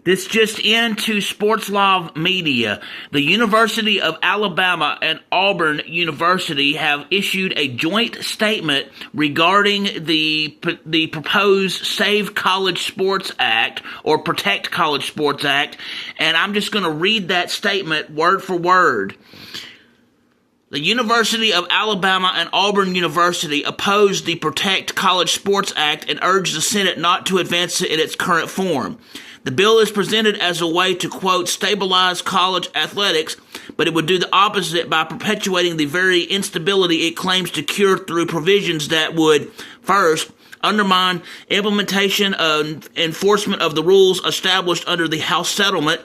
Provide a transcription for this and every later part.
This just into Sports Law Media. The University of Alabama and Auburn University have issued a joint statement regarding the proposed Save College Sports Act or Protect College Sports Act, and I'm just going to read that statement word for word. The University of Alabama and Auburn University opposed the Protect College Sports Act and urged the Senate not to advance it in its current form. The bill is presented as a way to, quote, stabilize college athletics, but it would do the opposite by perpetuating the very instability it claims to cure through provisions that would, first, undermine implementation and enforcement of the rules established under the House settlement,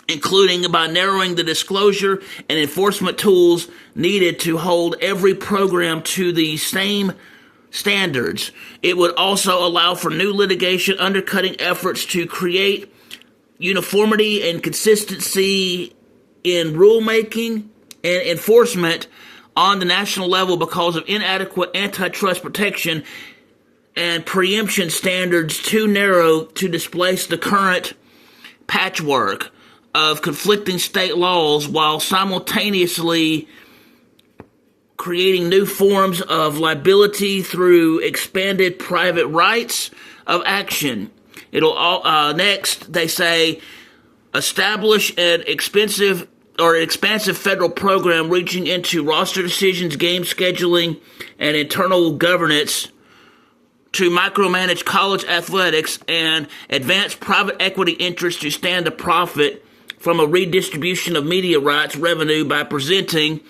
including by narrowing the disclosure and enforcement tools needed to hold every program to the same standards. It would also allow for new litigation undercutting efforts to create uniformity and consistency in rulemaking and enforcement on the national level because of inadequate antitrust protection and preemption standards too narrow to displace the current patchwork of conflicting state laws while simultaneously creating new forms of liability through expanded private rights of action. Next, they say, establish an expansive federal program reaching into roster decisions, game scheduling, and internal governance to micromanage college athletics and advance private equity interests to stand to profit from a redistribution of media rights revenue by presenting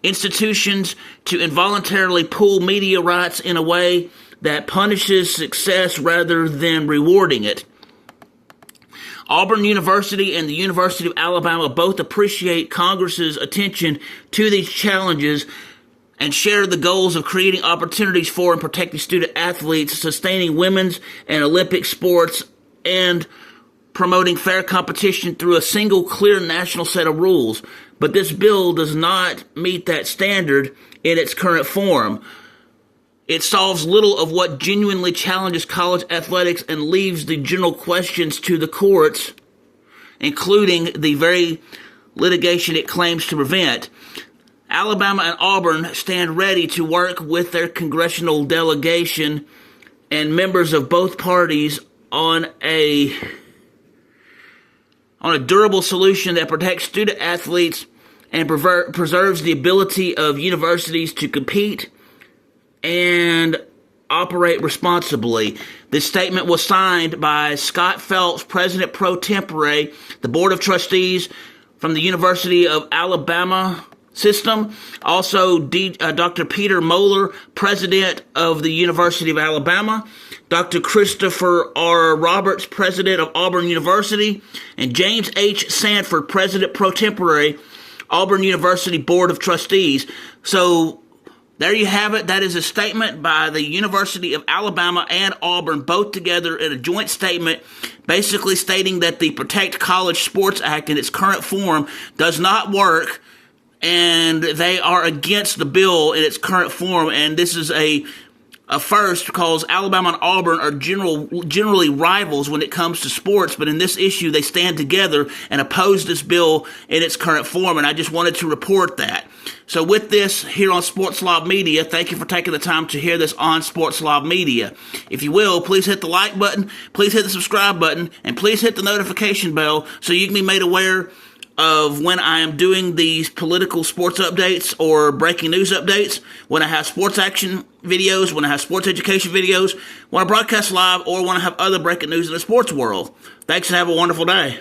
institutions to involuntarily pool media rights in a way that punishes success rather than rewarding it. Auburn University and the University of Alabama both appreciate Congress's attention to these challenges and share the goals of creating opportunities for and protecting student athletes, sustaining women's and Olympic sports, and promoting fair competition through a single clear national set of rules. But this bill does not meet that standard in its current form. It solves little of what genuinely challenges college athletics and leaves the general questions to the courts, including the very litigation it claims to prevent. Alabama and Auburn stand ready to work with their congressional delegation and members of both parties on a durable solution that protects student athletes and preserves the ability of universities to compete and operate responsibly. This statement was signed by Scott Phelps, President Pro Tempore, the Board of Trustees from the University of Alabama System, also Dr. Peter Moeller, President of the University of Alabama, Dr. Christopher R. Roberts, President of Auburn University, and James H. Sanford, President Pro Tempore, Auburn University Board of Trustees. So there you have it. That is a statement by the University of Alabama and Auburn, both together in a joint statement, basically stating that the Protect College Sports Act in its current form does not work, and they are against the bill in its current form. And this is a first because Alabama and Auburn are generally rivals when it comes to sports, but in this issue they stand together and oppose this bill in its current form, and I just wanted to report that. So with this here on Sports Law Media, thank you for taking the time to hear this on Sports Law Media. If you will, please hit the like button, please hit the subscribe button, and please hit the notification bell so you can be made aware of when I am doing these political sports updates or breaking news updates, when I have sports action videos, when I have sports education videos, when I broadcast live, or when I have other breaking news in the sports world. Thanks and have a wonderful day.